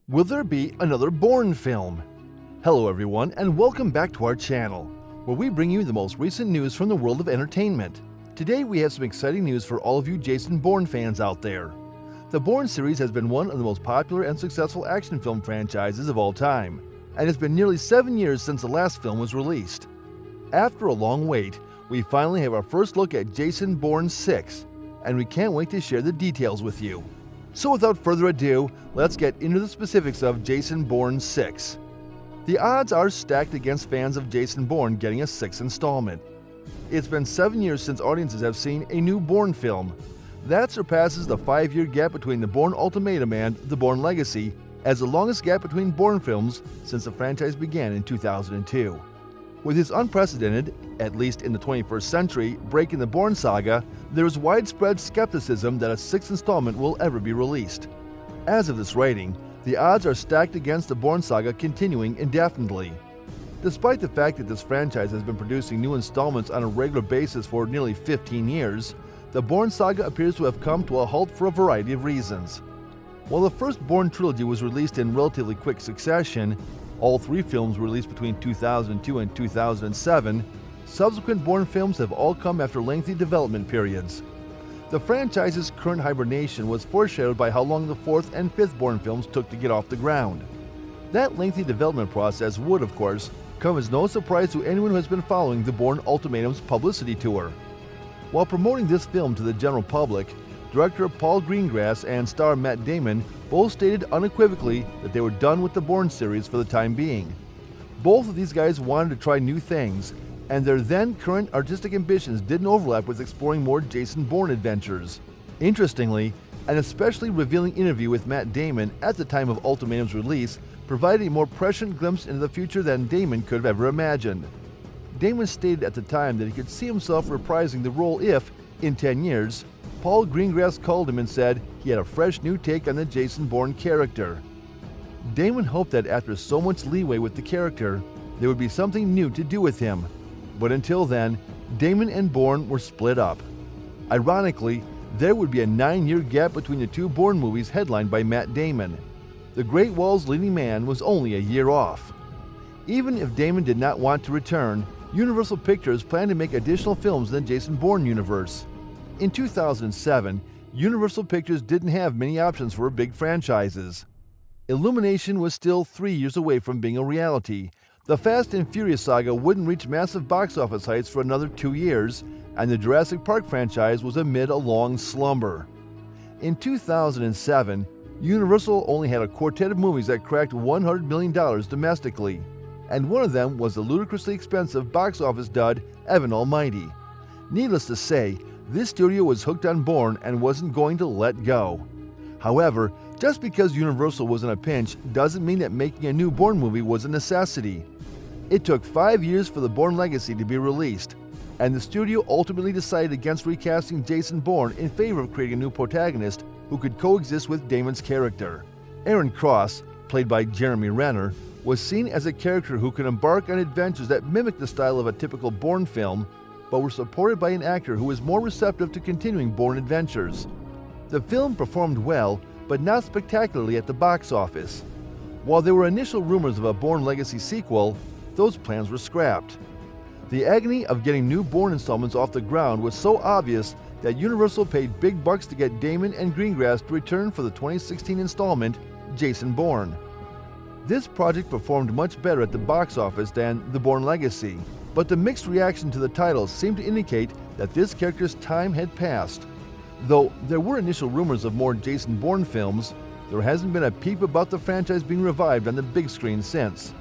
Will there be another Bourne film? Hello everyone, and welcome back to our channel, where we bring you the most recent news from the world of entertainment. Today we have some exciting news for all of you Jason Bourne fans out there. The Bourne series has been one of the most popular and successful action film franchises of all time, and it's been nearly 7 years since the last film was released. After a long wait, we finally have our first look at Jason Bourne 6, and we can't wait to share the details with you. So without further ado, let's get into the specifics of Jason Bourne 6. The odds are stacked against fans of Jason Bourne getting a 6th installment. It's been 7 years since audiences have seen a new Bourne film. That surpasses the 5-year gap between the Bourne Ultimatum and the Bourne Legacy as the longest gap between Bourne films since the franchise began in 2002. With his unprecedented, at least in the 21st century, break in the Bourne saga, there is widespread skepticism that a 6th installment will ever be released. As of this writing, the odds are stacked against the Bourne saga continuing indefinitely. Despite the fact that this franchise has been producing new installments on a regular basis for nearly 15 years, the Bourne saga appears to have come to a halt for a variety of reasons. While the first Bourne trilogy was released in relatively quick succession, all 3 films were released between 2002 and 2007, subsequent Bourne films have all come after lengthy development periods. The franchise's current hibernation was foreshadowed by how long the 4th and 5th Bourne films took to get off the ground. That lengthy development process would, of course, come as no surprise to anyone who has been following the Bourne Ultimatum's publicity tour. While promoting this film to the general public, director Paul Greengrass and star Matt Damon both stated unequivocally that they were done with the Bourne series for the time being. Both of these guys wanted to try new things, and their then current artistic ambitions didn't overlap with exploring more Jason Bourne adventures. Interestingly, an especially revealing interview with Matt Damon at the time of Ultimatum's release provided a more prescient glimpse into the future than Damon could have ever imagined. Damon stated at the time that he could see himself reprising the role if, in 10 years, Paul Greengrass called him and said he had a fresh new take on the Jason Bourne character. Damon hoped that after so much leeway with the character, there would be something new to do with him. But until then, Damon and Bourne were split up. Ironically, there would be a 9-year gap between the 2 Bourne movies headlined by Matt Damon. The Great Wall's leading man was only a year off. Even if Damon did not want to return, Universal Pictures planned to make additional films in the Jason Bourne universe. In 2007, Universal Pictures didn't have many options for big franchises. Illumination was still 3 years away from being a reality. The Fast and Furious saga wouldn't reach massive box office heights for another 2 years, and the Jurassic Park franchise was amid a long slumber. In 2007, Universal only had a quartet of movies that cracked $100 million domestically, and one of them was the ludicrously expensive box office dud Evan Almighty. Needless to say, this studio was hooked on Bourne and wasn't going to let go. However, just because Universal was in a pinch doesn't mean that making a new Bourne movie was a necessity. It took 5 years for the Bourne Legacy to be released, and the studio ultimately decided against recasting Jason Bourne in favor of creating a new protagonist who could coexist with Damon's character. Aaron Cross, played by Jeremy Renner, was seen as a character who could embark on adventures that mimicked the style of a typical Bourne film, but were supported by an actor who was more receptive to continuing Bourne adventures. The film performed well, but not spectacularly at the box office. While there were initial rumors of a Bourne Legacy sequel, those plans were scrapped. The agony of getting new Bourne installments off the ground was so obvious that Universal paid big bucks to get Damon and Greengrass to return for the 2016 installment, Jason Bourne. This project performed much better at the box office than The Bourne Legacy, but the mixed reaction to the title seemed to indicate that this character's time had passed. Though there were initial rumors of more Jason Bourne films, there hasn't been a peep about the franchise being revived on the big screen since.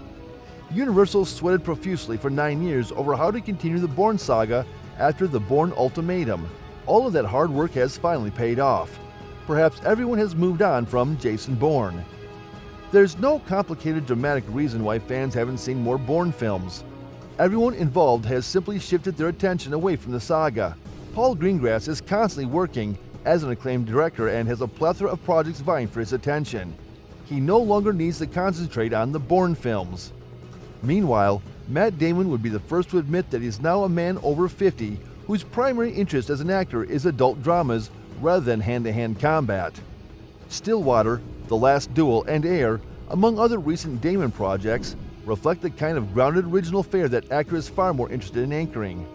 Universal sweated profusely for 9 years over how to continue the Bourne saga after the Bourne Ultimatum. All of that hard work has finally paid off. Perhaps everyone has moved on from Jason Bourne. There's no complicated dramatic reason why fans haven't seen more Bourne films. Everyone involved has simply shifted their attention away from the saga. Paul Greengrass is constantly working as an acclaimed director and has a plethora of projects vying for his attention. He no longer needs to concentrate on the Bourne films. Meanwhile, Matt Damon would be the first to admit that he's now a man over 50 whose primary interest as an actor is adult dramas rather than hand-to-hand combat. Stillwater, The Last Duel, and Air, among other recent Damon projects, reflect the kind of grounded original fare that actor is far more interested in anchoring.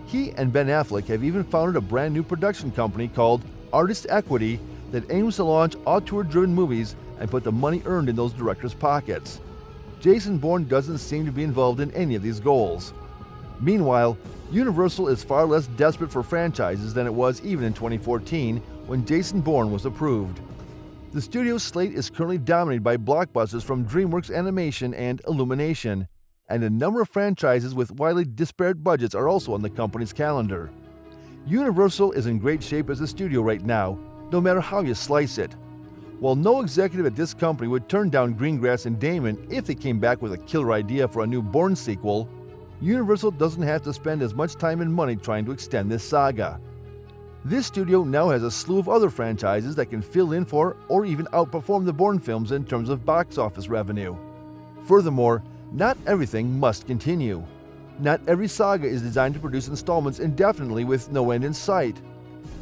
He and Ben Affleck have even founded a brand new production company called Artist Equity that aims to launch auteur-driven movies and put the money earned in those directors' pockets. Jason Bourne doesn't seem to be involved in any of these goals. Meanwhile, Universal is far less desperate for franchises than it was even in 2014 when Jason Bourne was approved. The studio's slate is currently dominated by blockbusters from DreamWorks Animation and Illumination, and a number of franchises with widely disparate budgets are also on the company's calendar. Universal is in great shape as a studio right now, no matter how you slice it. While no executive at this company would turn down Greengrass and Damon if they came back with a killer idea for a new Bourne sequel, Universal doesn't have to spend as much time and money trying to extend this saga. This studio now has a slew of other franchises that can fill in for or even outperform the Bourne films in terms of box office revenue. Furthermore, not everything must continue. Not every saga is designed to produce installments indefinitely with no end in sight.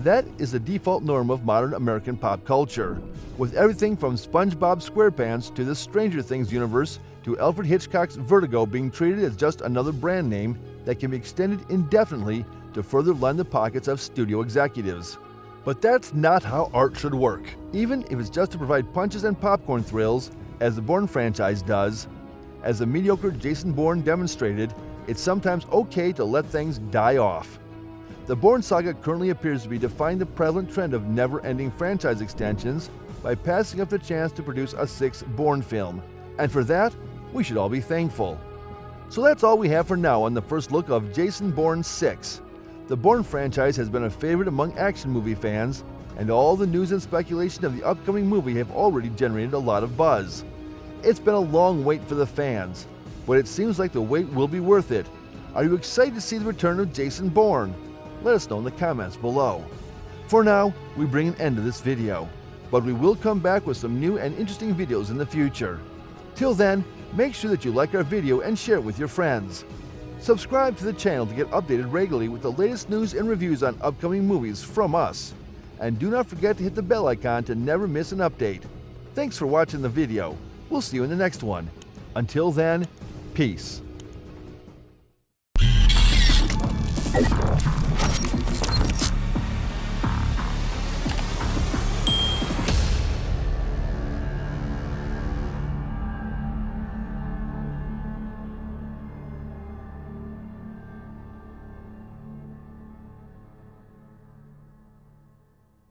That is the default norm of modern American pop culture, with everything from SpongeBob SquarePants to the Stranger Things universe to Alfred Hitchcock's Vertigo being treated as just another brand name that can be extended indefinitely to further line the pockets of studio executives. But that's not how art should work, even if it's just to provide punches and popcorn thrills, as the Bourne franchise does. As the mediocre Jason Bourne demonstrated, it's sometimes okay to let things die off. The Bourne saga currently appears to be defying the prevalent trend of never-ending franchise extensions by passing up the chance to produce a sixth Bourne film, and for that, we should all be thankful. So that's all we have for now on the first look of Jason Bourne 6. The Bourne franchise has been a favorite among action movie fans, and all the news and speculation of the upcoming movie have already generated a lot of buzz. It's been a long wait for the fans, but it seems like the wait will be worth it. Are you excited to see the return of Jason Bourne? Let us know in the comments below. For now, we bring an end to this video, but we will come back with some new and interesting videos in the future. Till then, make sure that you like our video and share it with your friends. Subscribe to the channel to get updated regularly with the latest news and reviews on upcoming movies from us. And do not forget to hit the bell icon to never miss an update. Thanks for watching the video. We'll see you in the next one. Until then, peace.